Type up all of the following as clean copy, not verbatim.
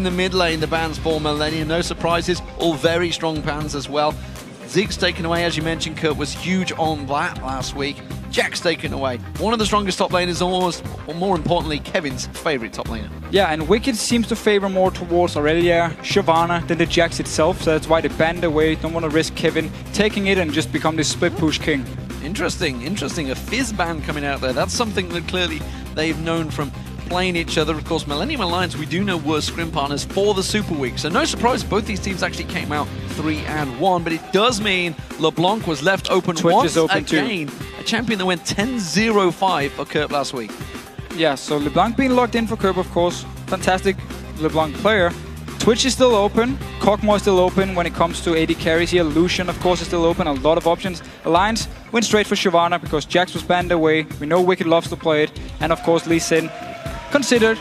In the mid lane, the bans for Millenium, no surprises, all very strong bans as well. Zig's taken away, as you mentioned, Kurt was huge on that last week. Jack's taken away. One of the strongest top laners, almost, or more importantly, Kevin's favorite top laner. Yeah, and Wicked seems to favor more towards Aurelia, Shyvana than the Jax itself, so that's why they banned away. Don't want to risk Kevin taking it and just become this split push king. Interesting, interesting. A Fizz ban coming out there. That's something that clearly they've known from playing each other. Of course, Millenium Alliance, we do know, were scrim partners for the Super Week. So no surprise, both these teams actually came out 3-1. But it does mean LeBlanc was left open Twitch once is open again. too. A champion that went 10-0-5 for Kurt last week. Yeah, so LeBlanc being locked in for Curb, of course. Fantastic LeBlanc player. Twitch is still open. Kog'Maw is still open when it comes to AD carries here. Lucian, of course, is still open. A lot of options. Alliance went straight for Shyvana because Jax was banned away. We know Wicked loves to play it. And, of course, Lee Sin, considered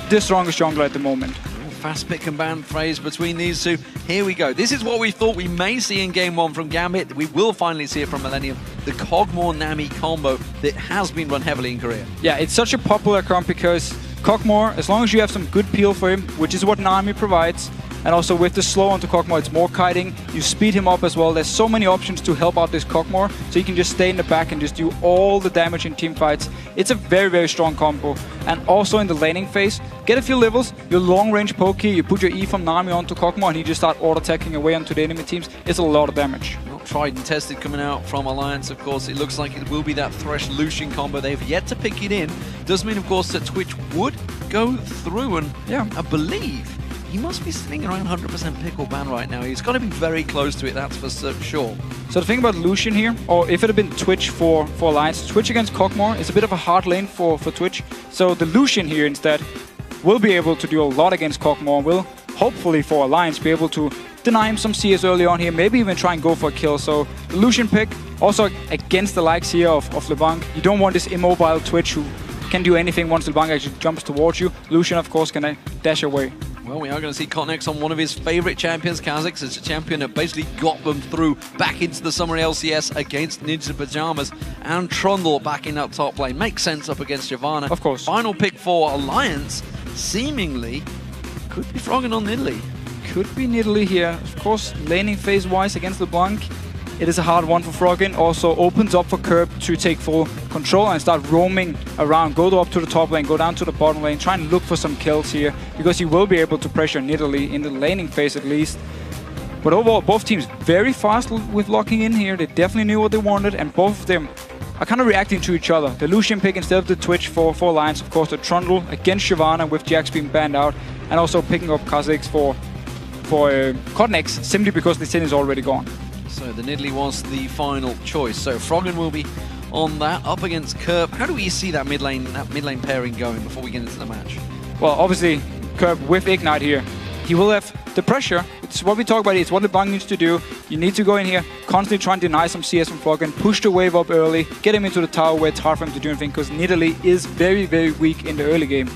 the strongest jungler at the moment. Fast pick and ban phrase between these two. Here we go. This is what we thought we may see in Game 1 from Gambit. We will finally see it from Millenium. The Kog'Maw-Nami combo that has been run heavily in Korea. Yeah, it's such a popular comp because Kog'Maw, as long as you have some good peel for him, which is what Nami provides, and also with the slow onto Kog'Maw, it's more kiting. You speed him up as well. There's so many options to help out this Kog'Maw, so you can just stay in the back and just do all the damage in team fights. It's a very, very strong combo. And also in the laning phase, get a few levels, your long-range poke here, you put your E from Nami onto Kog'Maw, and he just start auto-attacking away onto the enemy teams. It's a lot of damage. Well, tried and tested coming out from Alliance, of course. It looks like it will be that Thresh Lucian combo. They've yet to pick it in. Does mean, of course, that Twitch would go through, and yeah, I believe he must be sitting around 100% pickle ban right now. He's got to be very close to it, that's for sure. So the thing about Lucian here, or if it had been Twitch for Alliance, Twitch against Kog'Maw is a bit of a hard lane for Twitch. So the Lucian here instead will be able to do a lot against Kog'Maw, will hopefully for Alliance be able to deny him some CS early on here, maybe even try and go for a kill. So the Lucian pick, also against the likes here of LeBlanc. You don't want this immobile Twitch who can do anything once LeBlanc actually jumps towards you. Lucian, of course, can dash away. Well, we are going to see Cotnex on one of his favorite champions, Kha'Zix. It's a champion that basically got them through back into the summer LCS against Ninja Pajamas, and Trundle back in that top lane. Makes sense up against Shyvana. Of course. Final pick for Alliance, seemingly, could be Froggen on Nidalee. Could be Nidalee here. Of course, laning phase-wise against LeBlanc, it is a hard one for Froggen. Also opens up for Curb to take full control and start roaming around. Go up to the top lane, go down to the bottom lane, try and look for some kills here, because he will be able to pressure Nidalee in the laning phase at least. But overall, both teams very fast with locking in here. They definitely knew what they wanted, and both of them are kind of reacting to each other. The Lucian pick instead of the Twitch for Alliance, of course, the Trundle against Shyvana with Jax being banned out, and also picking up Kha'Zix for Cotnex simply because the Sin is already gone. So the Nidalee was the final choice. So Froggen will be on that up against Curb. How do we see that mid lane pairing going before we get into the match? Well, obviously, Curb with Ignite here, he will have the pressure. It's what we talk about. It's what LeBlanc needs to do. You need to go in here, constantly try and deny some CS from Froggen, push the wave up early, get him into the tower where it's hard for him to do anything, because Nidalee is very, very weak in the early game.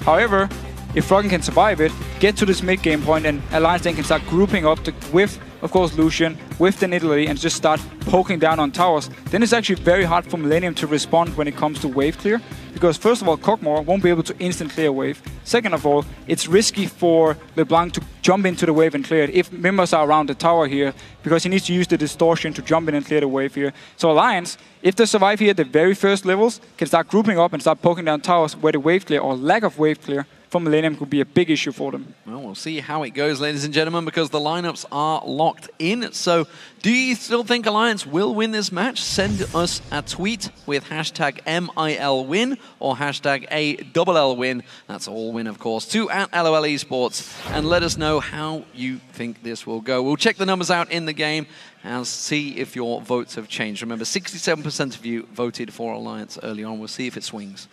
However, if Froggen can survive it, get to this mid game point, and Alliance then can start grouping up with, of course, Lucian, with the Nidalee, and just start poking down on towers, then it's actually very hard for Millenium to respond when it comes to wave clear. Because first of all, Kog'Maw won't be able to instant clear a wave. Second of all, it's risky for LeBlanc to jump into the wave and clear it if members are around the tower here, because he needs to use the distortion to jump in and clear the wave here. So Alliance, if they survive here at the very first levels, can start grouping up and start poking down towers where the wave clear or lack of wave clear from Millenium could be a big issue for them. Well, we'll see how it goes, ladies and gentlemen, because the lineups are locked in. So, do you still think Alliance will win this match? Send us a tweet with hashtag MILWin or hashtag ALLWin. That's all win, of course, to @LOL Esports, and let us know how you think this will go. We'll check the numbers out in the game and see if your votes have changed. Remember, 67% of you voted for Alliance early on. We'll see if it swings.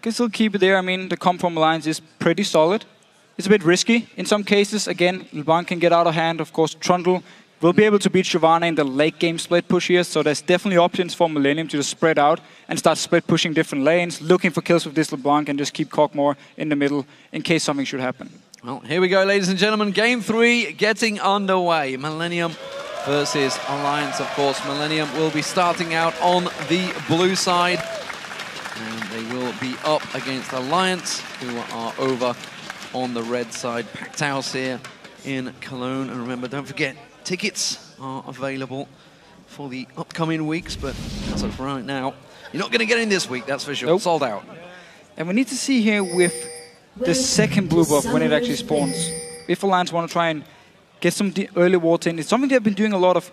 Can still keep it there. I mean, the comp from Alliance is pretty solid. It's a bit risky in some cases. Again, LeBlanc can get out of hand. Of course, Trundle will be able to beat Shyvana in the late game split push here. So there's definitely options for Millenium to just spread out and start split pushing different lanes, looking for kills with this LeBlanc, and just keep Kog'Maw in the middle in case something should happen. Well, here we go, ladies and gentlemen. Game 3 getting underway. Millenium versus Alliance, of course. Millenium will be starting out on the blue side. And they will be up against Alliance, who are over on the red side. Packed house here in Cologne. And remember, don't forget, tickets are available for the upcoming weeks, but as of right now, you're not going to get in this week, that's for sure. Nope. Sold out. And we need to see here with the second blue buff when it actually spawns. If Alliance want to try and get some early wards in, it's something they've been doing a lot of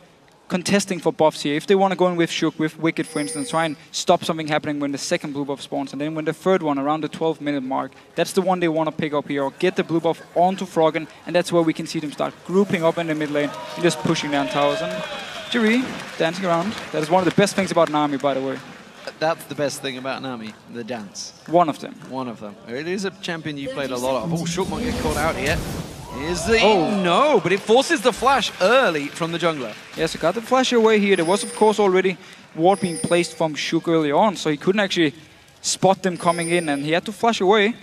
contesting for buffs here. If they want to go in with Shook, with Wicked, for instance, try and stop something happening when the second blue buff spawns. And then when the third one, around the 12-minute mark, that's the one they want to pick up here, or get the blue buff onto Froggen, and that's where we can see them start grouping up in the mid lane and just pushing down towers. And Jerry dancing around. That is one of the best things about Nami, by the way. That's the best thing about Nami, the dance. One of them. One of them. It is a champion you played a lot of. Oh, Shook might get caught out here. Is the... Oh, no, but it forces the flash early from the jungler. Yes, he got the flash away here. There was, of course, already ward being placed from Shook early on, so he couldn't actually spot them coming in, and he had to flash away.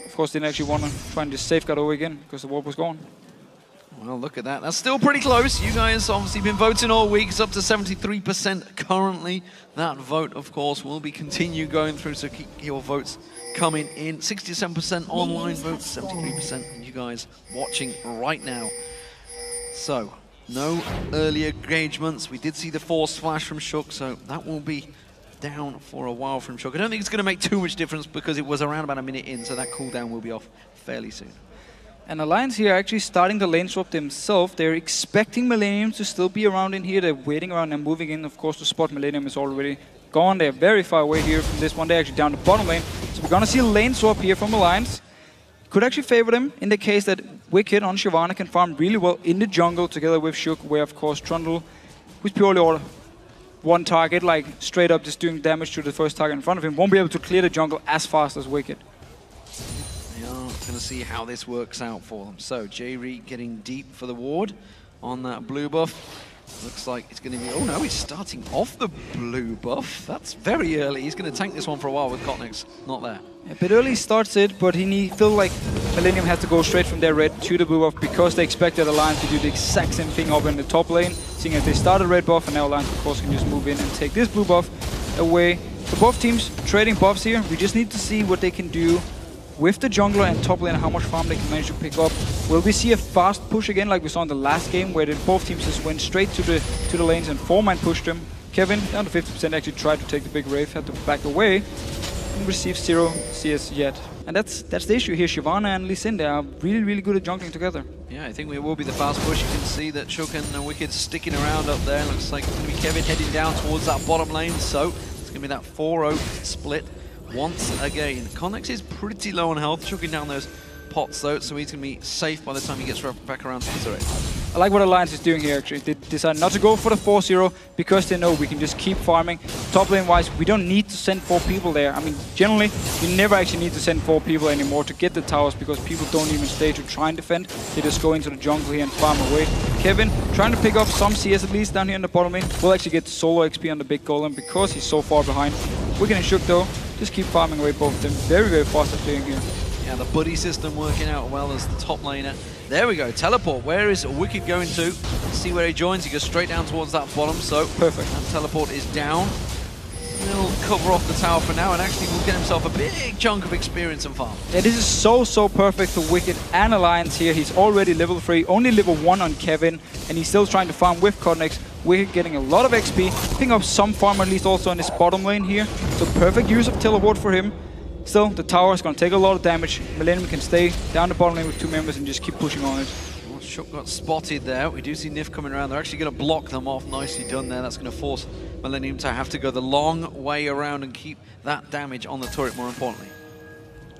Of course, didn't actually want to try and just safeguard away again, because the ward was gone. Well, look at that. That's still pretty close. You guys obviously been voting all week. It's up to 73% currently. That vote, of course, will be continue going through, so keep your votes coming in. 67% online votes, 73% you guys watching right now. So, no early engagements. We did see the force flash from Shook, so that will be down for a while from Shook. I don't think it's going to make too much difference because it was around about a minute in, so that cooldown will be off fairly soon. And Alliance here are actually starting the lane swap themselves. They're expecting Millenium to still be around in here. They're waiting around and moving in. Of course, the spot Millenium is already gone. They're very far away here from this one. They're actually down the bottom lane. So we're going to see a lane swap here from Alliance. Could actually favor them in the case that Wicked on Shyvana can farm really well in the jungle together with Shook, where, of course, Trundle, who's purely all one target, like straight up just doing damage to the first target in front of him, won't be able to clear the jungle as fast as Wicked. Going to see how this works out for them. So J-Reed getting deep for the ward on that blue buff. Looks like it's going to be... Oh no, he's starting off the blue buff. That's very early. He's going to tank this one for a while with Kotnix not there. A bit early starts it, but he feels like Millenium has to go straight from their red to the blue buff because they expected Alliance to do the exact same thing up in the top lane, seeing as they started red buff, and now Alliance, of course, can just move in and take this blue buff away. So both teams trading buffs here. We just need to see what they can do with the jungler and top lane, how much farm they can manage to pick up. Will we see a fast push again like we saw in the last game, where both teams just went straight to the lanes and 4-man pushed them? Kevin, down to 50%, actually tried to take the big wave, had to back away, and receive 0 CS yet. And that's the issue here. Shyvana and Lee Sin, they are really, really good at jungling together. Yeah, I think it will be the fast push. You can see that Shook and Wicked sticking around up there. Looks like it's going to be Kevin heading down towards that bottom lane, so it's going to be that 4-0 split. Once again, Kotnix is pretty low on health, chucking down those pots though, so he's going to be safe by the time he gets back around to the turret. I like what Alliance is doing here actually. They decide not to go for the 4-0 because they know we can just keep farming. Top lane wise, we don't need to send 4 people there. I mean, generally, you never actually need to send 4 people anymore to get the towers because people don't even stay to try and defend. They just go into the jungle here and farm away. Kevin, trying to pick up some CS at least down here in the bottom lane, will actually get solo XP on the big golem because he's so far behind. Wicked and Shook though, just keep farming away both of them. Very, very fast at playing here. Yeah, the buddy system working out well as the top laner. There we go, teleport. Where is Wicked going to? Let's see where he joins. He goes straight down towards that bottom, so perfect. That teleport is down. He'll cover off the tower for now and actually will get himself a big chunk of experience and farm. Yeah, this is so perfect for Wicked and Alliance here. He's already level 3, only level 1 on Kevin, and he's still trying to farm with Kotnix. Wicked getting a lot of XP, picking up some farm at least also in his bottom lane here. So perfect use of teleport for him. Still, the tower is going to take a lot of damage. Millenium can stay down the bottom lane with 2 members and just keep pushing on it. Well, Shook got spotted there. We do see Nif coming around. They're actually going to block them off. Nicely done there. That's going to force Millenium to have to go the long way around and keep that damage on the turret, more importantly.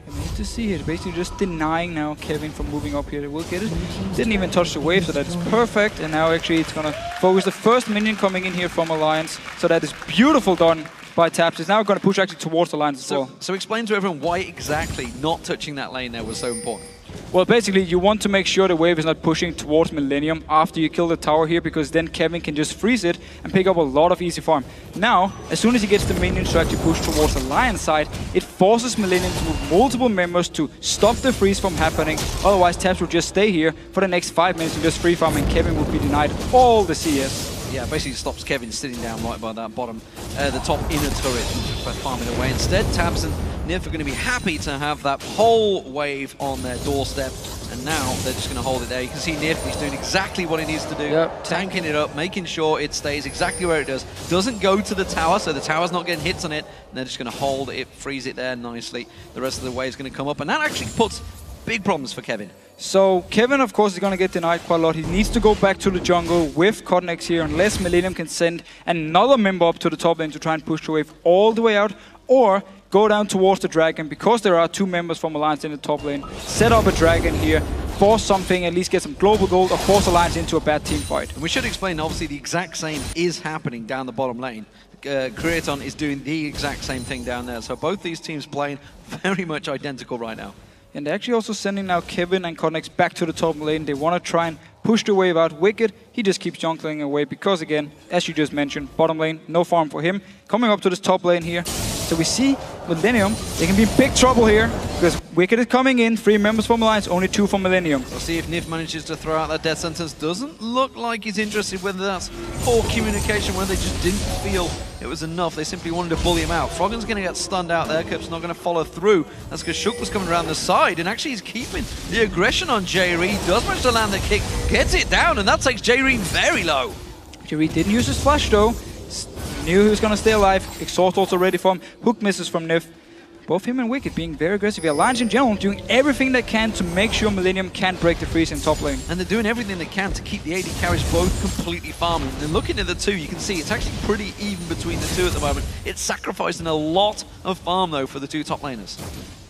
We need to see it. Basically just denying now Kevin from moving up here. They will get it. Didn't even touch the wave, so that is perfect. And now actually it's going to focus the first minion coming in here from Alliance. So that is beautiful done by Taps. It's now going to push actually towards Alliance as well. So explain to everyone why exactly not touching that lane there was so important. Well, basically, you want to make sure the wave is not pushing towards Millenium after you kill the tower here, because then Kevin can just freeze it and pick up a lot of easy farm. Now, as soon as he gets the minions to actually push towards the Alliance side, it forces Millenium to move multiple members to stop the freeze from happening. Otherwise, Taps will just stay here for the next 5 minutes and just free farm, and Kevin will be denied all the CS. Yeah, basically stops Kevin sitting down right by that bottom, the top inner turret, by farming away. Instead, Tabs and Nif are going to be happy to have that whole wave on their doorstep. And now they're just going to hold it there. You can see Nif, he's doing exactly what he needs to do. Yep. Tanking it up, making sure it stays exactly where it does. Doesn't go to the tower, so the tower's not getting hits on it. And they're just going to hold it, freeze it there nicely. The rest of the wave's going to come up. And that actually puts big problems for Kevin. So Kevin, of course, is going to get denied quite a lot. He needs to go back to the jungle with Cotnex here, unless Millenium can send another member up to the top lane to try and push the wave all the way out, or go down towards the dragon, because there are 2 members from Alliance in the top lane. Set up a dragon here, force something, at least get some global gold, or force Alliance into a bad team fight. And we should explain, obviously, the exact same is happening down the bottom lane. Creaton is doing the exact same thing down there. So both these teams playing very much identical right now. And they're actually also sending now Kevin and Cotnex back to the top lane. They want to try and push the wave out. Wicked, he just keeps jungling away because, again, as you just mentioned, bottom lane, no farm for him. Coming up to this top lane here. So we see Millenium, they can be in big trouble here because Wicked is coming in, 3 members from Alliance, only 2 from Millenium. We'll see if Nif manages to throw out that death sentence. Doesn't look like he's interested, whether that's poor communication, whether they just didn't feel it was enough. They simply wanted to bully him out. Froggen's going to get stunned out there. Kip's not going to follow through. That's because Shook was coming around the side, and actually he's keeping the aggression on J-Reed. Does manage to land the kick, gets it down, and that takes J-Reed very low. J-Reed didn't use his flash though. Knew he was going to stay alive. Exhaust also ready for him. Hook misses from Nif. Both him and Wicked being very aggressive. The Alliance in general doing everything they can to make sure Millenium can't break the freeze in top lane. And they're doing everything they can to keep the AD carries both completely farming. And looking at the 2, you can see it's actually pretty even between the 2 at the moment. It's sacrificing a lot of farm, though, for the 2 top laners.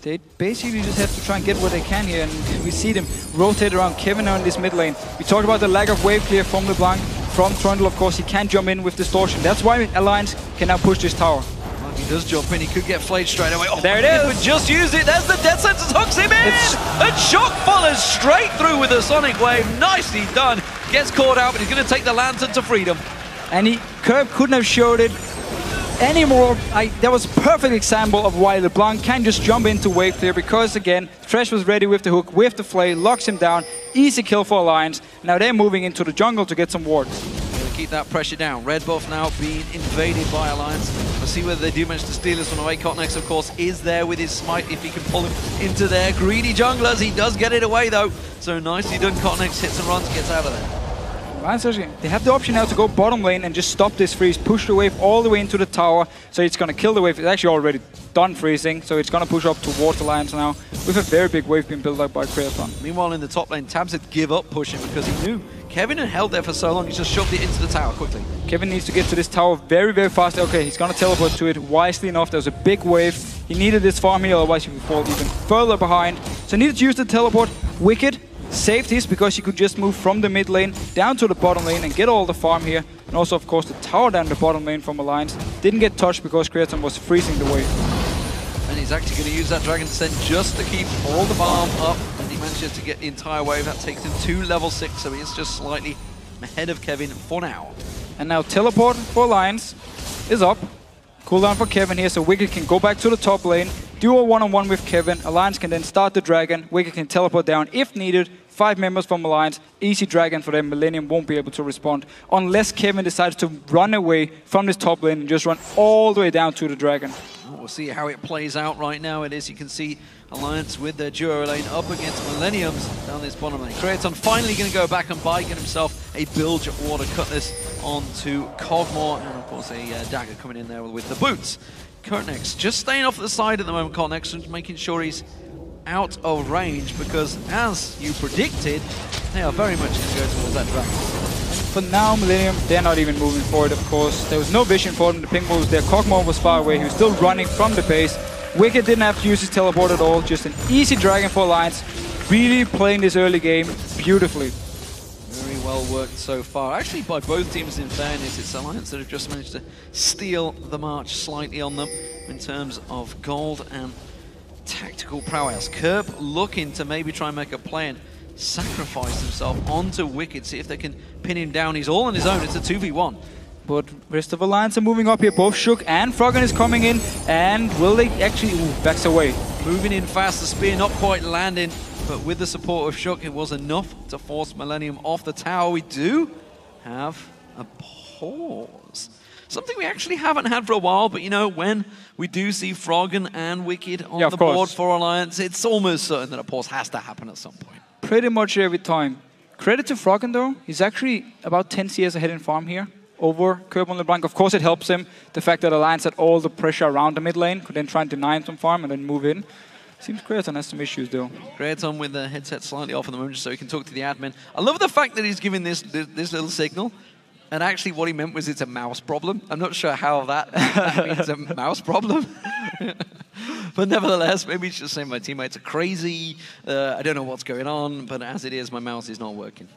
They basically just have to try and get what they can here, and we see them rotate around Kevin now in this mid lane. We talked about the lack of wave clear from LeBlanc. From Trundle, of course, he can't jump in with Distortion. That's why Alliance can now push this tower. Well, he does jump in, he could get flayed straight away. Oh, there it is! But just use it, there's the death sentence, hooks him in! And Shock follows straight through with a Sonic Wave. Nicely done. Gets caught out, but he's going to take the Lantern to freedom. And Curb couldn't have showed it anymore. That was a perfect example of why LeBlanc can just jump into wave clear, because again, Thresh was ready with the hook, with the flay, locks him down. Easy kill for Alliance. Now they're moving into the jungle to get some wards. Keep that pressure down. Red buff now being invaded by Alliance. We'll see whether they do manage to steal this one away. Cotnex, of course, is there with his smite if he can pull him into their greedy junglers. He does get it away, though. So nicely done. Cotnex hits and runs, gets out of there. They have the option now to go bottom lane and just stop this freeze, push the wave all the way into the tower, so it's going to kill the wave. It's actually already done freezing, so it's going to push up towards Alliance now, with a very big wave being built up by Creaton. Meanwhile, in the top lane, Tabs had give up pushing because he knew Kevin had held there for so long, he just shoved it into the tower quickly. Kevin needs to get to this tower very, very fast. Okay, he's going to teleport to it wisely enough. There's a big wave. He needed this farm here, otherwise he would fall even further behind. So he needed to use the teleport. Wicked saved his because he could just move from the mid lane down to the bottom lane and get all the farm here. And also, of course, the tower down the bottom lane from Alliance didn't get touched because Creaton was freezing the wave. And he's actually going to use that Dragon Descent just to keep all the farm up. And he manages to get the entire wave. That takes him to level 6, so he is just slightly ahead of Kevin for now. And now teleport for Alliance is up. Cooldown for Kevin here, so Wicked can go back to the top lane, do a one-on-one with Kevin. Alliance can then start the Dragon. Wicked can teleport down if needed. 5 members from Alliance, easy Dragon for them. Millenium won't be able to respond unless Kevin decides to run away from this top lane and just run all the way down to the Dragon. We'll see how it plays out right now. It is, you can see Alliance with their duo lane up against Milleniums down this bottom lane. Creaton finally going to go back and buy, get himself a bilge of water, cut this onto Cogmore, and of course a dagger coming in there with the boots. Cotnex just staying off the side at the moment, Cotnex, and making sure he's out of range, because as you predicted, they are very much going to go towards that dragon. For now, Millenium, they're not even moving forward, of course. There was no vision for them. The ping was there. Cogmore was far away. He was still running from the base. Wicked didn't have to use his teleport at all. Just an easy Dragon for Alliance. Really playing this early game beautifully. Very well worked so far. Actually, by both teams, in fairness, it's Alliance that have just managed to steal the march slightly on them in terms of gold and tactical prowess. Kerp looking to maybe try and make a play and sacrifice himself onto Wicked, see if they can pin him down. He's all on his own. It's a 2v1. But rest of Alliance are moving up here. Both Shook and Froggen is coming in. And will they actually... Ooh, backs away. Moving in fast, the spear not quite landing, but with the support of Shook, it was enough to force Millenium off the tower. We do have a pause. something we actually haven't had for a while, but you know, when we do see Froggen and Wicked on the course. board for Alliance, it's almost certain that a pause has to happen at some point. Pretty much every time. Credit to Froggen though, he's actually about 10 CS ahead in farm here over Curb on LeBlanc. Of course it helps him, the fact that Alliance had all the pressure around the mid lane, could then try and deny him some farm and then move in. Seems Creaton has some issues though. Creaton with the headset slightly off at the moment just so he can talk to the admin. I love the fact that he's giving this little signal. And actually what he meant was it's a mouse problem. I'm not sure how that means a mouse problem. But nevertheless, maybe he's just saying my teammates are crazy. I don't know what's going on, but as it is, my mouse is not working.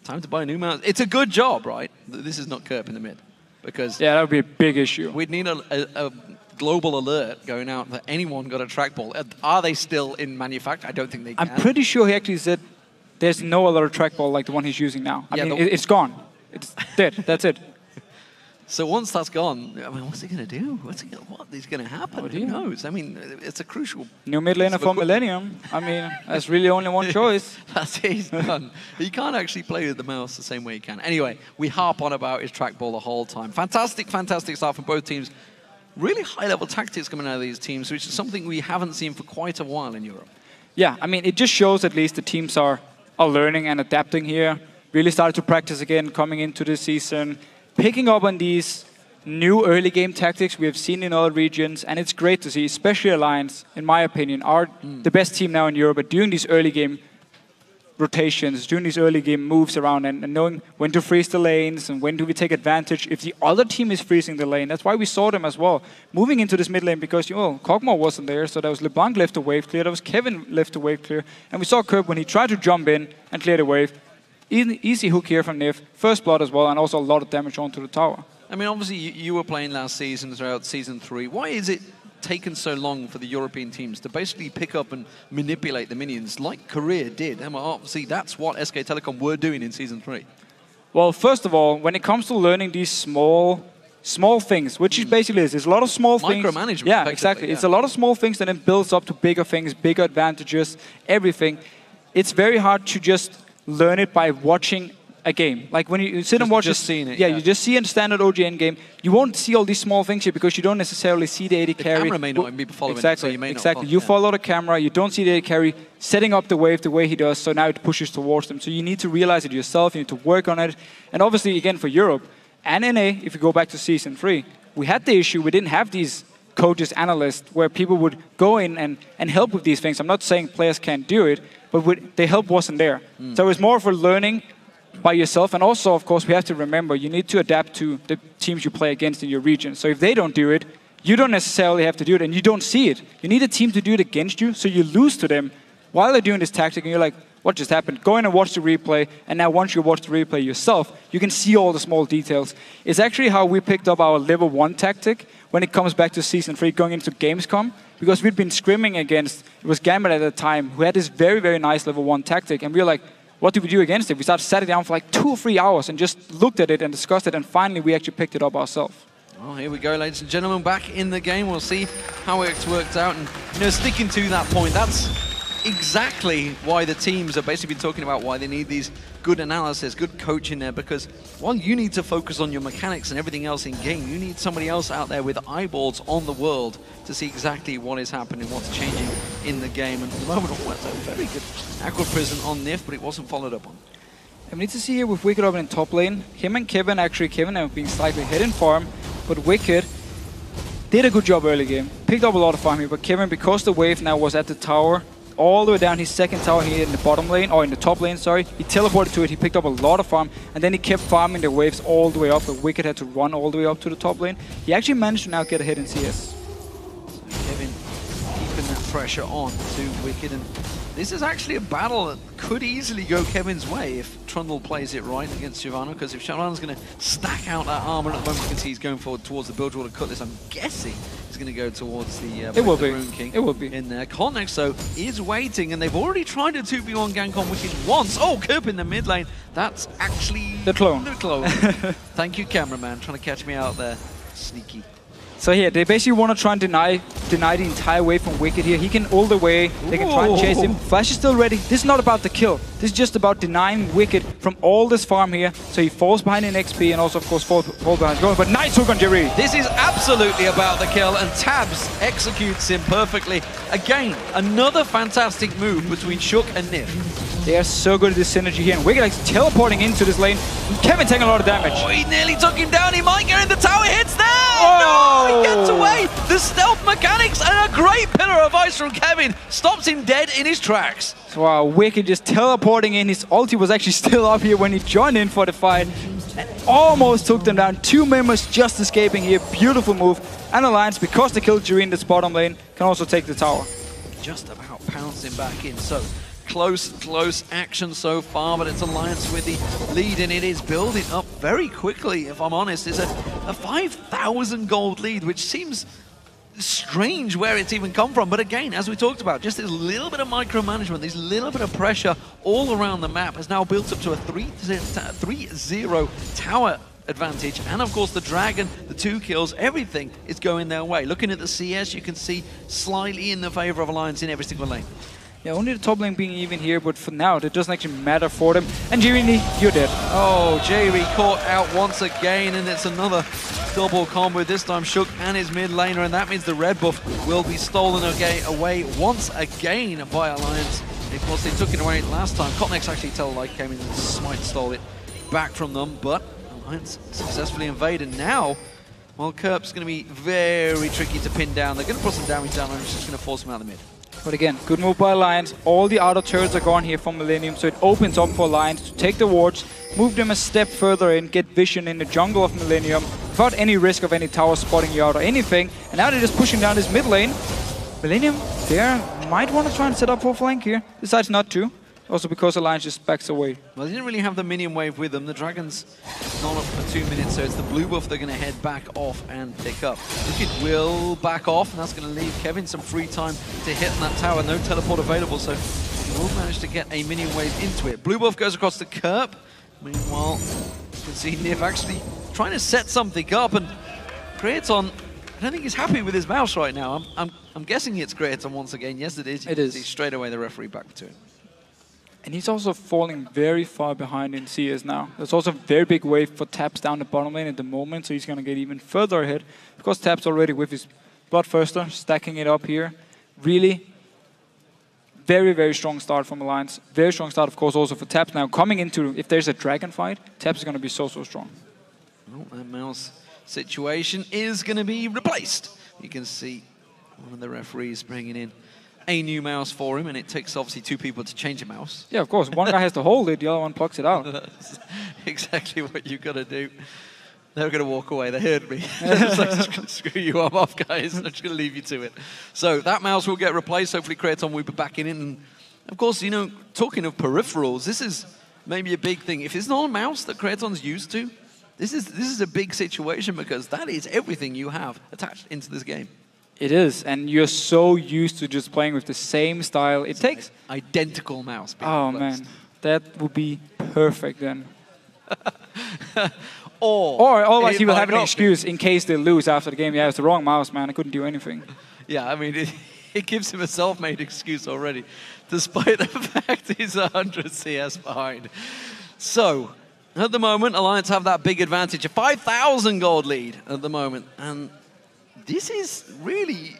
Time to buy a new mouse. It's a good job, right? This is not Kerp in the mid. Because yeah, that would be a big issue. We'd need a global alert going out that anyone got a trackball. Are they still in manufacture? I don't think they can. I'm pretty sure he actually said there's no other trackball like the one he's using now. I mean, it's gone. It's dead. That's it. So once that's gone, I mean, what's he going to do? What is going to happen? Oh, who knows? I mean, it's a crucial... New mid laner for Millenium. I mean, there's really only one choice. That's it. He's done. He can't actually play with the mouse the same way he can. Anyway, we harp on about his trackball the whole time. Fantastic, fantastic stuff from both teams. Really high-level tactics coming out of these teams, which is something we haven't seen for quite a while in Europe. Yeah, I mean, it just shows at least the teams are learning and adapting here. Really started to practice again coming into this season, picking up on these new early game tactics we have seen in other regions, and it's great to see, especially Alliance, in my opinion, are the best team now in Europe at doing these early game rotations, doing these early game moves around and knowing when to freeze the lanes and when do we take advantage if the other team is freezing the lane. That's why we saw them as well moving into this mid lane because, Kog'Maw wasn't there, so there was LeBlanc left the wave clear, there was Kevin left the wave clear, and we saw Kerb when he tried to jump in and clear the wave. Easy hook here from Nif, first blood as well, and also a lot of damage onto the tower. I mean, obviously, you were playing last season throughout Season 3. Why is it taken so long for the European teams to basically pick up and manipulate the minions like Korea did? And obviously, that's what SK Telecom were doing in Season 3. Well, first of all, when it comes to learning these small things, which it basically is, there's a lot of small things. Micromanagement. Yeah, exactly. Yeah. It's a lot of small things that then builds up to bigger things, bigger advantages, everything. It's very hard to just learn it by watching a game. Like when you sit and watch just seeing it. Yeah, you just see a standard OGN game. You won't see all these small things here because you don't necessarily see the AD carry. The camera may not be following exactly, it, so you may not follow. You follow the camera, you don't see the AD carry setting up the wave the way he does, so now it pushes towards them. So you need to realize it yourself, you need to work on it. And obviously, again, for Europe and NA, if you go back to Season 3, we had the issue, we didn't have these coaches, analysts, where people would go in and help with these things. I'm not saying players can't do it, but the help wasn't there. So it was more for learning by yourself, and also, of course, we have to remember you need to adapt to the teams you play against in your region. So if they don't do it, you don't necessarily have to do it, and you don't see it. You need a team to do it against you, so you lose to them while they're doing this tactic, and you're like, what just happened? Go in and watch the replay, and now once you watch the replay yourself, you can see all the small details. It's actually how we picked up our level 1 tactic when it comes back to Season 3 going into Gamescom, because we'd been scrimming against, it was Gambit at the time, who had this very, very nice level 1 tactic, and we were like, what did we do against it? We sat it down for like 2 or 3 hours and just looked at it and discussed it, and finally we actually picked it up ourselves. Well, here we go, ladies and gentlemen, back in the game. We'll see how it's worked out, and sticking to that point, that's exactly why the teams have basically been talking about why they need these good analysis, good coaching there, because while you need to focus on your mechanics and everything else in game, you need somebody else out there with eyeballs on the world to see exactly what is happening, what's changing in the game. And at the moment, that's a very good Aqua Prison on Nif, but it wasn't followed up on. And we need to see here with Wicked up in top lane, him and Kevin have been slightly ahead in farm, but Wicked did a good job early game, picked up a lot of farm here, but Kevin, because the wave now was at the tower, all the way down his second tower here in the bottom lane, or in the top lane, sorry. He teleported to it, he picked up a lot of farm, and then he kept farming the waves all the way up. The Wicked had to run all the way up to the top lane. He actually managed to now get ahead in CS. So Kevin keeping that pressure on to Wicked, and this is actually a battle that could easily go Kevin's way if Trundle plays it right against Shyvana, because if Shyvana's going to stack out that armor, at the moment you can see he's going forward towards the build wall to cut this. I'm guessing he's going to go towards the Rune King. It will be. In there. Connex, though, is waiting, and they've already tried a 2v1 gank on Wicked once. Oh, Kerp in the mid lane. That's actually the clone. The clone. Thank you, cameraman, trying to catch me out there. Sneaky. So here, they basically want to try and deny the entire wave from Wicked here. He can ult away, they can try and chase him. Flash is still ready. This is not about the kill. This is just about denying Wicked from all this farm here. So he falls behind in XP and also, of course, falls behind going. But nice hook on Jerry. This is absolutely about the kill, and Tabs executes him perfectly. Again, another fantastic move between Shook and Nif. They are so good at this synergy here, and Wicked like teleporting into this lane. Kevin taking a lot of damage. Oh, he nearly took him down. He might get in the tower. Hits there. Oh. No, he gets away. The stealth mechanics and a great pillar of ice from Kevin stops him dead in his tracks. Wow, Wicked just teleporting in. His ulti was actually still up here when he joined in for the fight. And almost took them down. 2 members just escaping here. Beautiful move. And Alliance, because they killed Jiri in this bottom lane, can also take the tower. Just about pouncing back in. So close action so far, but it's Alliance with the lead, and it is building up very quickly, if I'm honest. It's a 5,000 gold lead, which seems strange where it's even come from. But again, as we talked about, just this little bit of micromanagement, this little bit of pressure all around the map has now built up to a 3-0 tower advantage. And of course the Dragon, the 2 kills, everything is going their way. Looking at the CS, you can see slightly in the favor of Alliance in every single lane. Yeah, only the top lane being even here, but for now, it doesn't actually matter for them. And Jiri, you're dead. Oh, Jiri caught out once again, and it's another double combo, this time Shook and his mid laner, and that means the red buff will be stolen away once again by Alliance. Of course, they took it away last time. Kotnex actually came in and Smite stole it back from them, but Alliance successfully invaded. Now, well, Kerp's going to be very tricky to pin down. They're going to put some damage down, and it's just going to force him out of the mid. But again, good move by Alliance. All the outer turrets are gone here from Millenium, so it opens up for Alliance to take the wards, move them a step further in, get vision in the jungle of Millenium without any risk of any tower spotting you out or anything. And now they're just pushing down this mid lane. Millenium there might want to try and set up for a flank here. Decides not to. Also because Alliance just backs away. Well, they didn't really have the minion wave with them. The Dragon's not up for 2 minutes, so it's the blue buff they're going to head back off and pick up. Wicked will back off, and that's going to leave Kevin some free time to hit on that tower. No teleport available, so he will manage to get a minion wave into it. Blue buff goes across to Kerp. Meanwhile, you can see Nif actually trying to set something up, and Creaton, I don't think he's happy with his mouse right now. I'm guessing it's Creaton once again. Yes, it is. You can see straight away the referee back to it. And he's also falling very far behind in CS now. There's also a very big wave for Taps down the bottom lane at the moment, so he's going to get even further ahead. Because Taps already with his Bloodthirster, stacking it up here. Really very, very strong start from Alliance. Very strong start, of course, also for Taps now. Coming into, if there's a dragon fight, Taps is going to be so strong. Well, that mouse situation is going to be replaced. You can see one of the referees bringing in a new mouse for him, and it takes obviously 2 people to change a mouse. Yeah, of course. One guy has to hold it, the other one plucks it out. That's exactly what you've got to do. They're going to walk away. They heard me. It's like, just going to screw you off, guys. I'm just going to leave you to it. So that mouse will get replaced. Hopefully, Creaton will be back in it. And of course, you know, talking of peripherals, this is maybe a big thing. If it's not a mouse that Creaton's used to, this is a big situation, because that is everything you have attached into this game. It is, and you're so used to just playing with the same style. It takes identical mouse. Oh man, that would be perfect then. or otherwise he will have an excuse in case they lose after the game. Yeah, it's the wrong mouse, man. I couldn't do anything. Yeah, I mean, it gives him a self-made excuse already, despite the fact he's 100 CS behind. So, at the moment, Alliance have that big advantage, a 5,000 gold lead at the moment, and this is really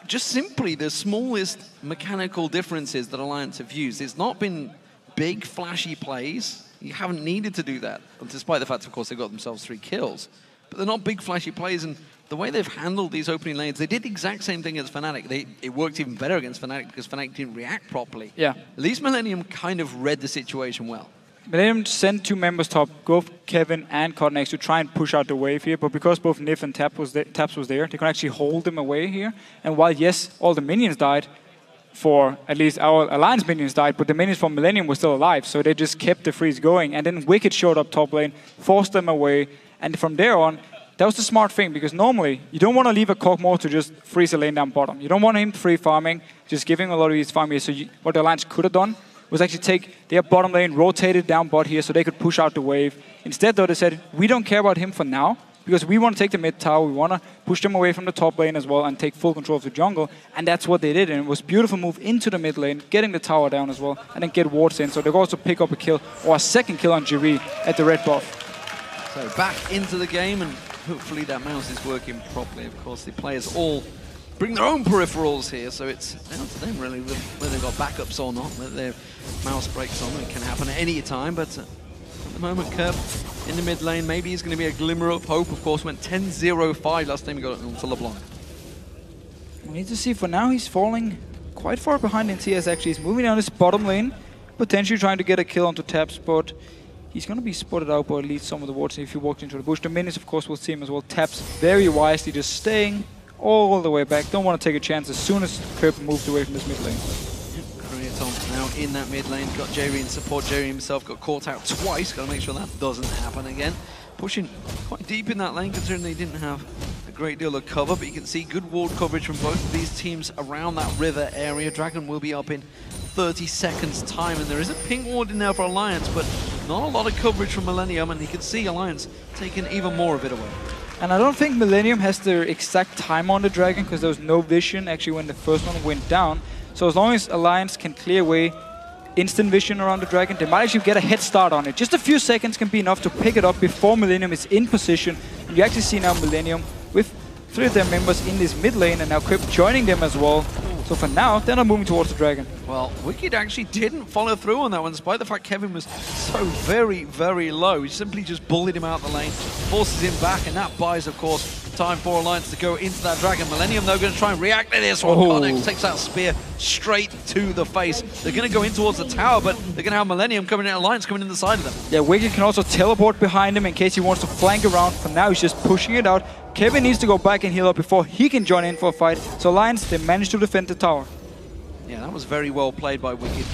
just simply the smallest mechanical differences that Alliance have used. It's not been big, flashy plays. You haven't needed to do that, despite the fact, of course, they got themselves 3 kills. But they're not big, flashy plays, and the way they've handled these opening lanes, they did the exact same thing as Fnatic. It worked even better against Fnatic because Fnatic didn't react properly. Yeah. At least Millenium kind of read the situation well. Millenium sent 2 members top, both Kevin and Kotnex, to try and push out the wave here, but because both Nif and Taps was there, they can actually hold them away here. And while, yes, all the minions died, for at least our Alliance minions died, but the minions from Millenium were still alive, so they just kept the freeze going. And then Wicked showed up top lane, forced them away, and from there on, that was the smart thing, because normally you don't want to leave a Kog'Maw to just freeze a lane down bottom. You don't want him free farming, just giving a lot of these farm here. So what the Alliance could have done was actually take their bottom lane, rotate it down bot here so they could push out the wave. Instead, though, they said, we don't care about him for now. because we want to take the mid tower, we want to push them away from the top lane as well and take full control of the jungle, and that's what they did, and it was a beautiful move into the mid lane, getting the tower down as well, and then get wards in, so they also pick up a kill, or a second kill on Jiri at the red buff. So back into the game, and hopefully that mouse is working properly. Of course, the players all bring their own peripherals here, so it's down to them really, whether they've got backups or not, whether their mouse breaks on. It can happen at any time, but at the moment, Kerb in the mid lane, maybe he's going to be a glimmer of hope. Of course, went 10-0-5 last time he got it onto LeBlanc. We need to see, for now he's falling quite far behind in CS actually. He's moving down his bottom lane, potentially trying to get a kill onto Taps, but he's going to be spotted out by at least some of the wards if he walks into the bush. The minions, of course, will see him as well. Taps very wisely, just staying all the way back. Don't want to take a chance as soon as Kerb moves away from this mid lane. Kreaton now in that mid lane. Got Jerry in support. Jerry himself got caught out twice. Got to make sure that doesn't happen again. Pushing quite deep in that lane, considering they didn't have a great deal of cover. But you can see good ward coverage from both of these teams around that river area. Dragon will be up in 30 seconds time, and there is a pink ward in there for Alliance, but not a lot of coverage from Millenium, and you can see Alliance taking even more of it away. And I don't think Millenium has the exact time on the Dragon, because there was no vision actually when the first one went down. So as long as Alliance can clear away instant vision around the Dragon, they might actually get a head start on it. Just a few seconds can be enough to pick it up before Millenium is in position. And you actually see now Millenium with 3 of their members in this mid lane, and now Kerb joining them as well. So for now, they're not moving towards the Dragon. Well, Wicked actually didn't follow through on that one, despite the fact Kevin was so very, very low. He simply just bullied him out the lane, forces him back, and that buys, of course, time for Alliance to go into that Dragon. Millenium, though, going to try and react to this one. Connex takes that spear straight to the face. They're going to go in towards the tower, but they're going to have Millenium coming in, Alliance coming in the side of them. Yeah, Wicked can also teleport behind him in case he wants to flank around. For now, he's just pushing it out. Kevin needs to go back and heal up before he can join in for a fight. So Alliance, they managed to defend the tower. Yeah, that was very well played by Wicked.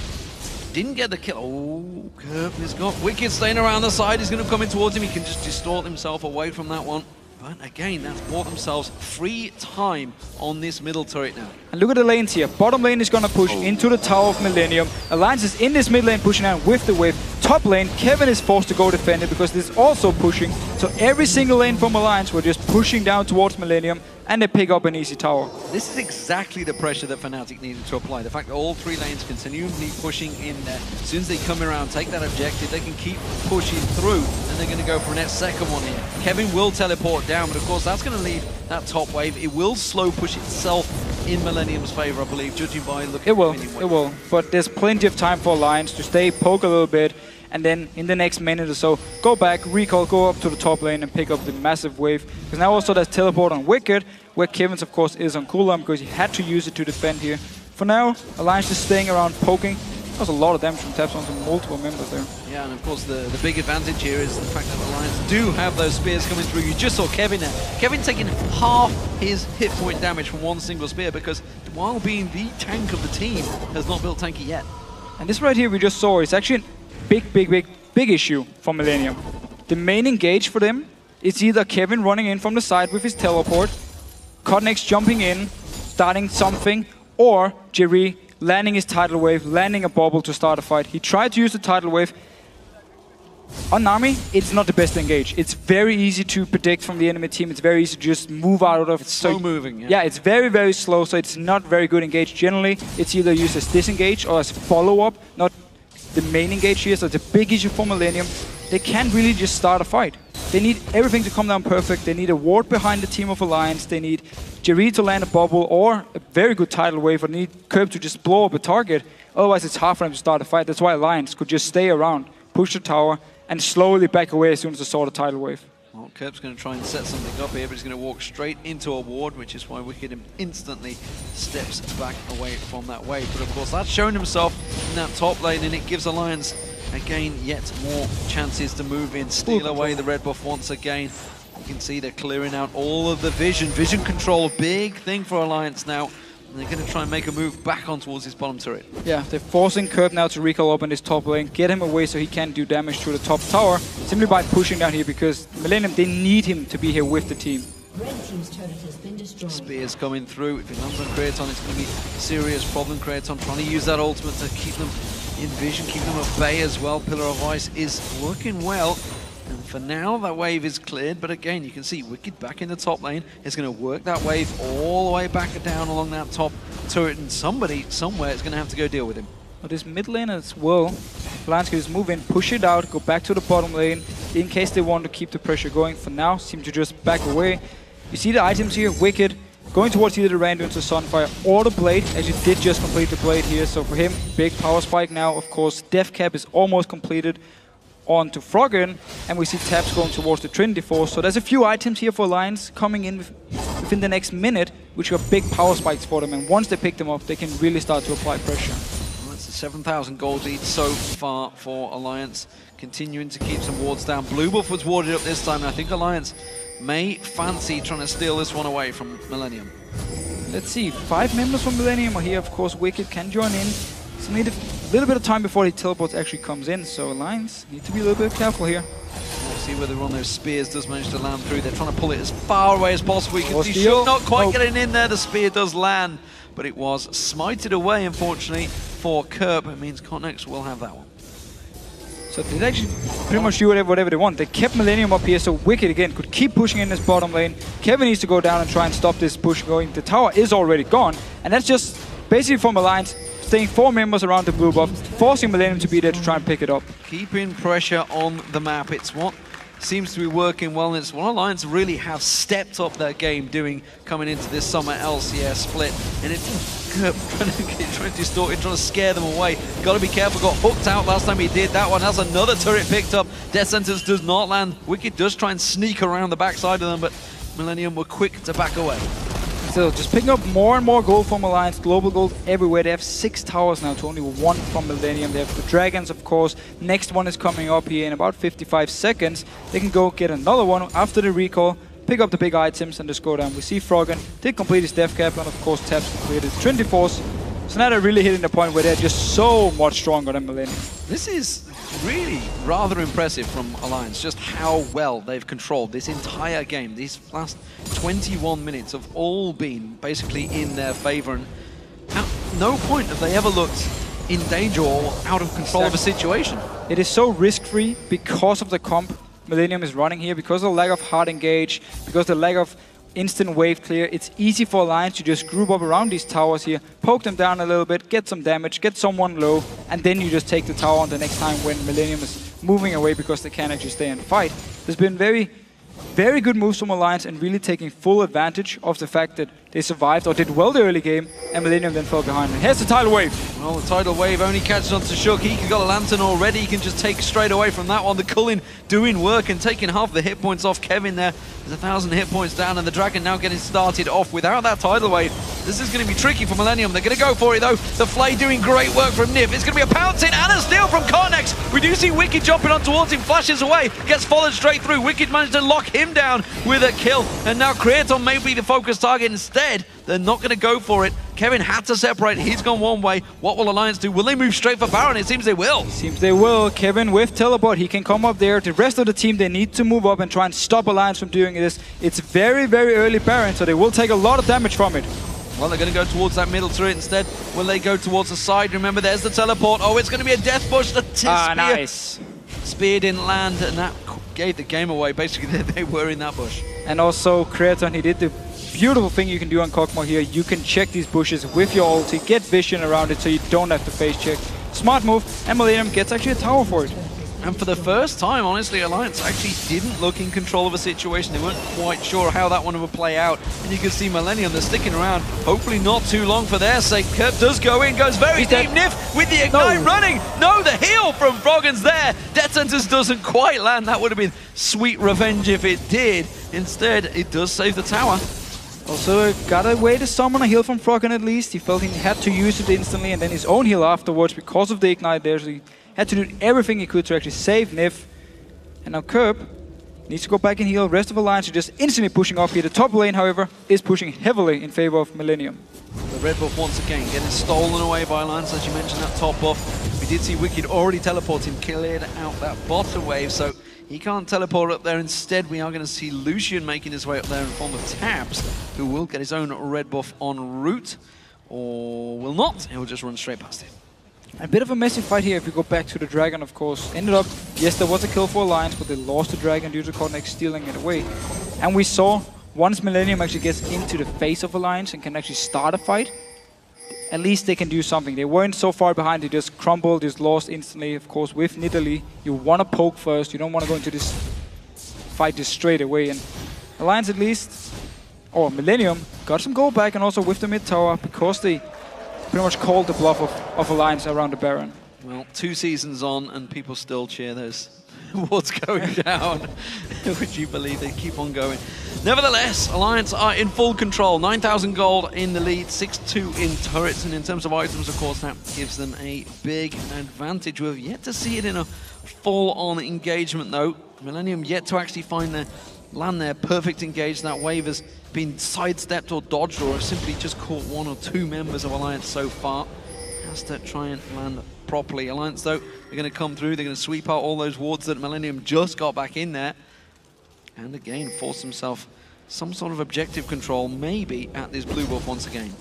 Didn't get the kill. Oh, Kerb has got Wicked staying around the side. He's going to come in towards him. He can just distort himself away from that one. But again, that's bought themselves free time on this middle turret now. And look at the lanes here. Bottom lane is going to push into the tower of Millenium. Alliance is in this mid lane pushing out with the wave. Top lane, Kevin is forced to go defend it because this is also pushing. So every single lane from Alliance were just pushing down towards Millenium, and they pick up an easy tower. This is exactly the pressure that Fnatic needed to apply. The fact that all 3 lanes continually pushing in there. As soon as they come around, take that objective, they can keep pushing through, and they're going to go for a net second one here. Kevin will teleport down, but of course that's going to leave that top wave. It will slow push itself in Millenium's favor, I believe, judging by looking at the minion wave. It will, but there's plenty of time for Alliance to stay, poke a little bit, and then in the next minute or so, go back, recall, go up to the top lane and pick up the massive wave. Because now also there's teleport on Wicked, where Kevin's of course is on cooldown because he had to use it to defend here. For now, Alliance is staying around poking. That was a lot of damage from Taps onto multiple members there. Yeah, and of course the big advantage here is the fact that Alliance do have those spears coming through. You just saw Kevin there. Kevin taking half his hit point damage from one single spear because while being the tank of the team, has not built tanky yet. And this right here we just saw is actually a big issue for Millenium. The main engage for them is either Kevin running in from the side with his teleport, Connex jumping in, starting something, or Jerry landing his tidal wave, landing a bubble to start a fight. He tried to use the tidal wave. On Nami, it's not the best engage. It's very easy to predict from the enemy team. It's very easy to just move out of it. It's slow moving, yeah, it's very, very slow, so it's not very good engage. Generally, it's either used as disengage or as follow-up, not the main engage here, so it's a big issue for Millenium. They can't really just start a fight. They need everything to come down perfect. They need a ward behind the team of Alliance. They need Jerry to land a bubble or a very good tidal wave, or they need Kerb to just blow up a target. Otherwise, it's hard for them to start a fight. That's why Alliance could just stay around, push the tower, and slowly back away as soon as they saw the tidal wave. Well, Kerb's going to try and set something up here, but he's going to walk straight into a ward, which is why Wicked instantly steps back away from that wave. But of course, that's shown himself in that top lane, and it gives Alliance, again, yet more chances to move in, steal away the red buff once again. You can see they're clearing out all of the vision. Vision control, big thing for Alliance now. And they're going to try and make a move back on towards his bottom turret. Yeah, they're forcing Kerb now to recall up in his top lane, get him away so he can't do damage to the top tower, simply by pushing down here, because Millenium, they need him to be here with the team. Red team's turret has been destroyed. Spears coming through. If it lands on Kreaton, it's going to be a serious problem. Kreaton trying to use that ultimate to keep them in vision, keep them at bay as well. Pillar of Ice is working well. And For now, that wave is cleared, but again, you can see Wicked back in the top lane is going to work that wave all the way back down along that top turret, and somebody somewhere is going to have to go deal with him. Well, this mid lane as well, Alliance can just move in, push it out, go back to the bottom lane in case they want to keep the pressure going. For now, seem to just back away. You see the items here, Wicked going towards either the Rando into Sunfire or the Blade, as you did just complete the Blade here. So for him, big power spike now. Of course, Death Cap is almost completed onto Froggen, and we see taps going towards the Trinity Force. So there's a few items here for Alliance coming in within the next minute, which are big power spikes for them. And once they pick them up, they can really start to apply pressure. Well, it's a 7,000 gold lead so far for Alliance, continuing to keep some wards down. Blue buff was warded up this time, and I think Alliance may fancy trying to steal this one away from Millenium. Let's see, 5 members from Millenium are here. Of course, Wicked can join in. So need a little bit of time before the teleport actually comes in, so Alliance need to be a little bit careful here. We'll see whether one of those spears does manage to land through. They're trying to pull it as far away as possible. You can see Shook not quite getting in there. The spear does land, but it was smited away, unfortunately, for Kerp. It means Connex will have that one. So they actually pretty much do whatever they want. They kept Millenium up here, so Wicked again could keep pushing in this bottom lane. Kevin needs to go down and try and stop this push going. The tower is already gone, and that's just basically from Alliance staying 4 members around the blue buff, forcing Millenium to be there to try and pick it up. Keeping pressure on the map. It's what seems to be working well, and it's what Alliance really have stepped up their game doing coming into this summer LCS split. And it's trying to distort it, trying to scare them away. Got to be careful. Got hooked out last time he did that one. Has another turret picked up. Death Sentence does not land. Wicked does try and sneak around the backside of them, but Millenium were quick to back away. Still, just picking up more and more gold from Alliance, global gold everywhere. They have 6 towers now to only 1 from Millenium. They have the Dragons, of course. Next one is coming up here in about 55 seconds. They can go get another one after the recall, pick up the big items, and just go down. We see Froggen did complete his Death Cap, and of course Taps completed his Trinity Force. So now they're really hitting the point where they're just so much stronger than Millenium. This is really rather impressive from Alliance, just how well they've controlled this entire game. These last 21 minutes have all been basically in their favor, and at no point have they ever looked in danger or out of control of a situation. It is so risk-free because of the comp Millenium is running here, because of the lack of hard engage, because of the lack of instant wave clear. It's easy for Alliance to just group up around these towers here, poke them down a little bit, get some damage, get someone low, and then you just take the tower on the next time when Millenium is moving away because they can't actually stay and fight. There's been very good moves from Alliance and really taking full advantage of the fact that they survived or did well the early game, and Millenium then fell behind. And here's the tidal wave. Well, the tidal wave only catches on to Shook. He got a lantern already. He can just take straight away from that one. The Culling doing work and taking half the hit points off Kevin there. There's 1,000 hit points down, and the Dragon now getting started off without that tidal wave. This is going to be tricky for Millenium. They're going to go for it though. The Flay doing great work from Nif. It's going to be a pouncing and a steal from Connex. We do see Wicked jumping on towards him, flashes away, gets followed straight through. Wicked managed to lock him down with a kill, and now Creaton may be the focus target instead. They're not going to go for it. Kevin had to separate. He's gone one way. What will Alliance do? Will they move straight for Baron? It seems they will. Seems they will. Kevin with teleport. He can come up there. The rest of the team, they need to move up and try and stop Alliance from doing this. It's very early Baron, so they will take a lot of damage from it. Well, they're going to go towards that middle turret instead. Will they go towards the side? Remember, there's the teleport. Oh, it's going to be a death push. The spear. Nice. Spear didn't land, and that gave the game away. Basically, they were in that bush. And also, Creaton, he did the beautiful thing you can do on Kog'Maw here. You can check these bushes with your ulti, get vision around it so you don't have to face check. Smart move, and Millenium gets actually a tower for it. And for the first time, honestly, Alliance actually didn't look in control of a situation. They weren't quite sure how that one would play out. And you can see Millenium, they're sticking around. Hopefully not too long for their sake. Kerp does go in, goes very deep. Nif with the Ignite running. No, the heal from Froggen's there. Death Sentence doesn't quite land. That would have been sweet revenge if it did. Instead, it does save the tower. Also, got a way to summon a heal from Froggen at least. He felt he had to use it instantly, and then his own heal afterwards because of the Ignite there. So he had to do everything he could to actually save Nif. And now Kerp needs to go back and heal. Rest of Alliance are just instantly pushing up here. The top lane, however, is pushing heavily in favor of Millenium. The red buff once again getting stolen away by Alliance, as you mentioned, that top buff. We did see Wicked already teleporting, cleared out that bottom wave, so he can't teleport up there. Instead, we are going to see Lucian making his way up there in form of Tabs, who will get his own red buff en route, or will not. He'll just run straight past it. A bit of a messy fight here if we go back to the Dragon, of course. Ended up, yes, there was a kill for Alliance, but they lost the Dragon due to Cognex stealing it away. And we saw, once Millenium actually gets into the face of Alliance and can actually start a fight, at least they can do something. They weren't so far behind, they just crumbled, just lost instantly. Of course, with Nidalee, you want to poke first, you don't want to go into this fight just straight away. And Alliance at least, or Millenium, got some gold back, and also with the mid tower, because they pretty much called the bluff of Alliance around the Baron. Well, 2 seasons on and people still cheer those wards going down. Would you believe they keep on going? Nevertheless, Alliance are in full control. 9,000 gold in the lead, 6-2 in turrets, and in terms of items, of course, that gives them a big advantage. We've yet to see it in a full-on engagement, though. Millenium yet to actually land their perfect engage. That wave has been sidestepped or dodged, or simply just caught 1 or 2 members of Alliance so far. Has to try and land properly. Alliance, though, they're going to come through. They're going to sweep out all those wards that Millenium just got back in there. And again, force himself some sort of objective control, maybe at this blue buff once again.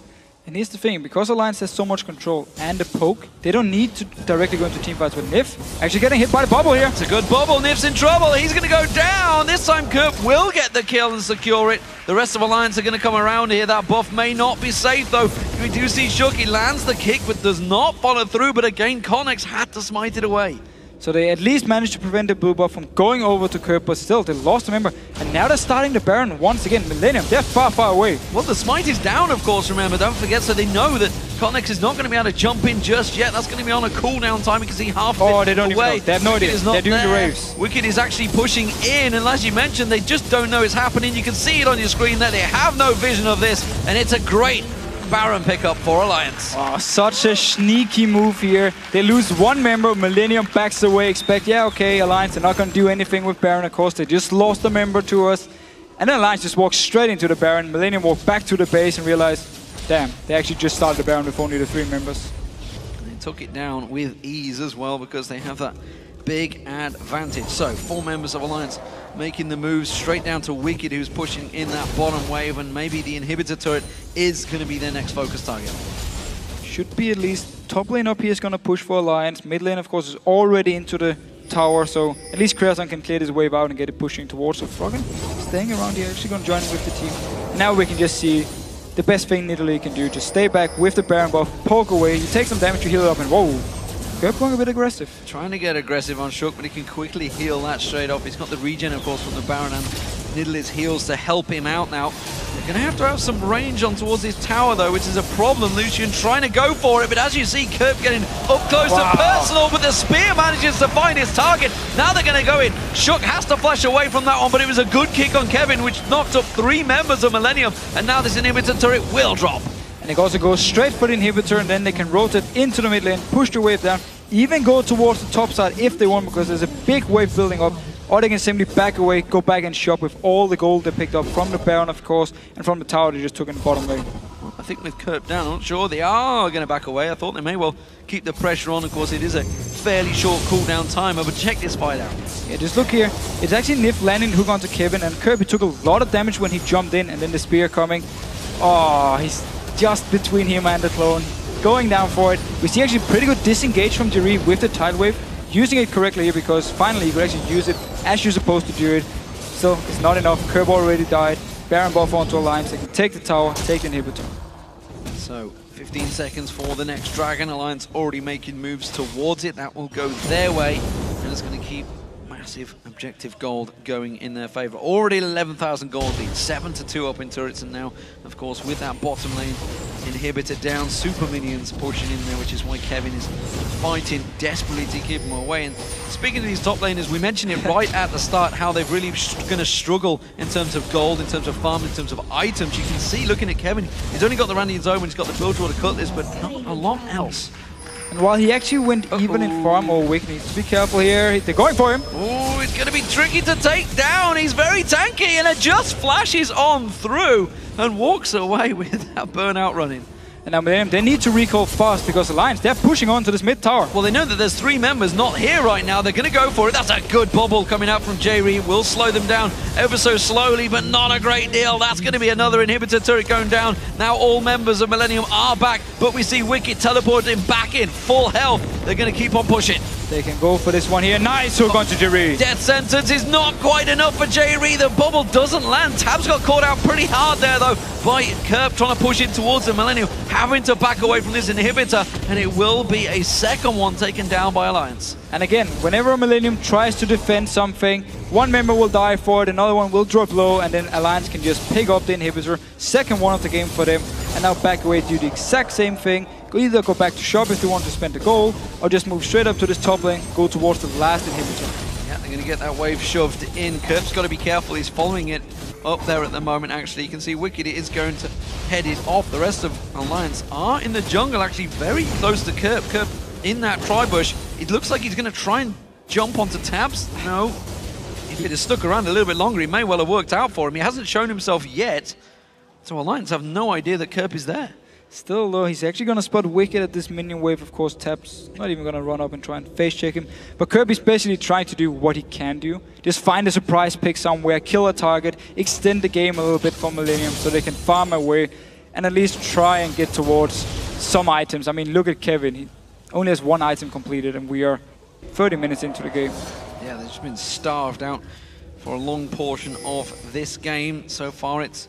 And here's the thing, because Alliance has so much control and the poke, they don't need to directly go into teamfights with Nif. Actually getting hit by the bubble here. It's a good bubble. Nif's in trouble. He's going to go down. This time Kerp will get the kill and secure it. The rest of Alliance are going to come around here. That buff may not be safe, though. We do see Shook. He lands the kick, but does not follow through. But again, Cognex had to smite it away. So they at least managed to prevent the blue buff from going over to Kerp, but still, they lost a member. And now they're starting the Baron once again. Millenium, they're far, far away. Well, the smite is down, of course, remember. Don't forget, so they know that Cognex is not going to be able to jump in just yet. That's going to be on a cooldown time. You can see half of it they don't away. even know. They have no idea. They're doing the raves. Wicked is actually pushing in, and as you mentioned, they just don't know it's happening. You can see it on your screen that they have no vision of this, and it's a great Baron pickup for Alliance. Oh, such a sneaky move here. They lose 1 member, Millenium backs away, expect, yeah, okay, Alliance are not going to do anything with Baron, of course, they just lost a member to us. And then Alliance just walks straight into the Baron. Millenium walked back to the base and realized, damn, they actually just started the Baron with only the 3 members. They took it down with ease as well, because they have that big advantage. So, 4 members of Alliance making the moves straight down to Wicked, who's pushing in that bottom wave, and maybe the inhibitor turret is going to be their next focus target. Should be at least top lane up here is going to push for Alliance. Mid lane, of course, is already into the tower, so at least Kreasan can clear this wave out and get it pushing towards. So Froggen staying around here, actually going to join with the team. And now we can just see the best thing Nidalee can do. Just stay back with the Baron buff, poke away, you take some damage to heal it up, and whoa! Kerp going a bit aggressive. Trying to get aggressive on Shook, but he can quickly heal that straight off. He's got the regen, of course, from the Baron and Nidalee's heals to help him out now. They're going to have some range on towards his tower, though, which is a problem. Lucian trying to go for it, but as you see, Kerp getting up close and personal, but the spear manages to find his target. Now they're going to go in. Shook has to flash away from that one, but it was a good kick on Kevin, which knocked up 3 members of Millenium, and now this inhibitor turret will drop. And they can also go straight for the inhibitor, and then they can rotate into the mid lane, push the wave down, even go towards the top side if they want, because there's a big wave building up. Or they can simply back away, go back and shop with all the gold they picked up from the Baron, of course, and from the tower they just took in the bottom lane. Well, I think with Kerp down, I'm not sure they are going to back away. I thought they may well keep the pressure on. Of course, it is a fairly short cooldown timer, but check this fight out. Yeah, just look here. It's actually Nif landing hook onto Kevin, and Kerp took a lot of damage when he jumped in, and then the spear coming. Oh, he's just between him and the clone. Going down for it. We see actually pretty good disengage from Jerry with the tidal wave. Using it correctly here, because finally you could actually use it as you're supposed to do it. Still, it's not enough. Kerp already died. Baron buff onto Alliance. They can take the tower, take the inhibitor. So, 15 seconds for the next Dragon. Alliance already making moves towards it. That will go their way, and it's going to keep massive objective gold going in their favor. Already 11,000 gold lead, 7-2 up in turrets, and now, of course, with that bottom lane inhibitor down, super minions pushing in there, which is why Kevin is fighting desperately to keep them away. And speaking of these top laners, we mentioned it right at the start, how they're really going to struggle in terms of gold, in terms of farm, in terms of items. You can see, looking at Kevin, he's only got the Randian Zone, he's got the Bilgewater Cutlass, but not a lot else. And while he actually went even in farm, Wick needs to be careful here. They're going for him. Oh, it's going to be tricky to take down. He's very tanky, and it just flashes on through and walks away with that burnout running. And now Millenium, they need to recall fast because Alliance, they're pushing on to this mid tower. Well, they know that there's 3 members not here right now. They're going to go for it. That's a good bubble coming out from J-Re. Will slow them down ever so slowly, but not a great deal. That's going to be another inhibitor turret going down. Now all members of Millenium are back, but we see Wicked teleporting back in full health. They're going to keep on pushing. They can go for this one here. Nice hook onto J-Re. Death sentence is not quite enough for J-Re. The bubble doesn't land. Tabs got caught out pretty hard there, though, by Kerp trying to push in towards the Millenium, having to back away from this inhibitor, and it will be a second one taken down by Alliance. And again, whenever Millenium tries to defend something, one member will die for it, another one will drop low, and then Alliance can just pick up the inhibitor. Second one of the game for them, and now back away to do the exact same thing. Either go back to shop if they want to spend the gold, or just move straight up to this top lane, go towards the last inhibitor. Yeah, they're going to get that wave shoved in. Kerp's got to be careful. He's following it up there at the moment, actually. You can see Wicked is going to head it off. The rest of Alliance are in the jungle, actually very close to Kerp. Kerp in that tri-bush. It looks like he's going to try and jump onto Tabs. No. If it had stuck around a little bit longer, it may well have worked out for him. He hasn't shown himself yet. So Alliance have no idea that Kerp is there. Still though, he's actually going to spot Wicked at this minion wave. Of course, Tabs not even going to run up and try and face check him. But Kirby's basically trying to do what he can do. Just find a surprise pick somewhere, kill a target, extend the game a little bit for Millenium so they can farm away and at least try and get towards some items. I mean, look at Kevin. He only has 1 item completed and we are 30 minutes into the game. Yeah, they've just been starved out for a long portion of this game. So far, it's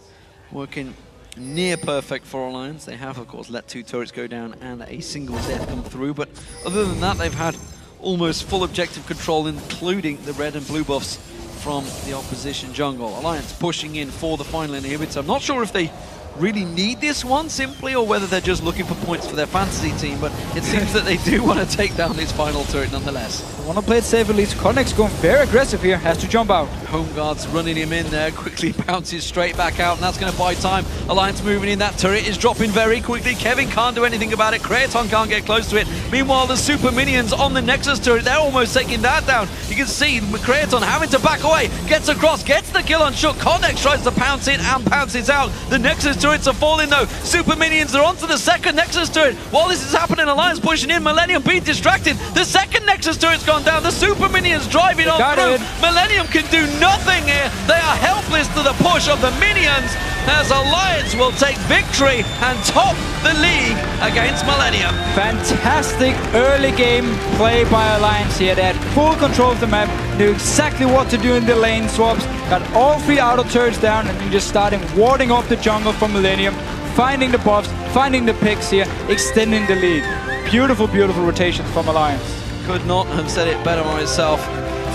working near perfect for Alliance. They have, of course, let 2 turrets go down and a single death come through, but other than that, they've had almost full objective control, including the red and blue buffs from the opposition jungle. Alliance pushing in for the final inhibitor. I'm not sure if they really need this one simply, or whether they're just looking for points for their fantasy team, but it seems that they do want to take down this final turret nonetheless. They want to play it safe at least. Connect's going very aggressive here, has to jump out. Home Guard's running him in there, quickly bounces straight back out, and that's going to buy time. Alliance moving in, that turret is dropping very quickly. Kevin can't do anything about it, Kraton can't get close to it. Meanwhile, the super minions on the Nexus turret, they're almost taking that down. You can see Kraton having to back away, gets across, gets the kill on Shook. Connex tries to pounce in and pounces out. The Nexus turrets are falling though. Super minions are onto the second Nexus turret. While this is happening, Alliance pushing in, Millenium being distracted. The second Nexus turret's gone down, the super minions driving on through. Millenium can do nothing here. They are helpless to the push of the minions as Alliance will take victory and top the league against Millenium. Fantastic early game play by Alliance here. They had full control of the map, knew exactly what to do in the lane swaps, got all 3 outer turrets down, and then just starting warding off the jungle from Millenium, finding the buffs, finding the picks here, extending the lead. Beautiful, beautiful rotations from Alliance. Could not have said it better myself.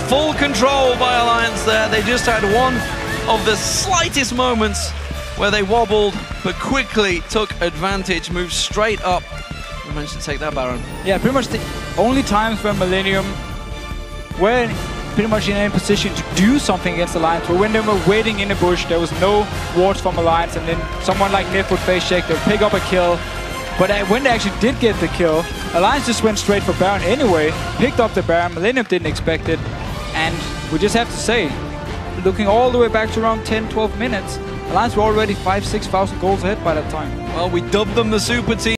Full control by Alliance there. They just had one of the slightest moments where they wobbled, but quickly took advantage, moved straight up, and managed to take that Baron. Yeah, pretty much the only times where Millenium were pretty much in a position to do something against Alliance were when they were waiting in the bush, there was no wards from Alliance, and then someone like Nif would face check, they'd pick up a kill. But when they actually did get the kill, Alliance just went straight for Baron anyway, picked up the Baron, Millenium didn't expect it, and we just have to say, looking all the way back to around 10-12 minutes, Alliance were already 5,000-6,000 goals ahead by that time. Well, we dubbed them the super team.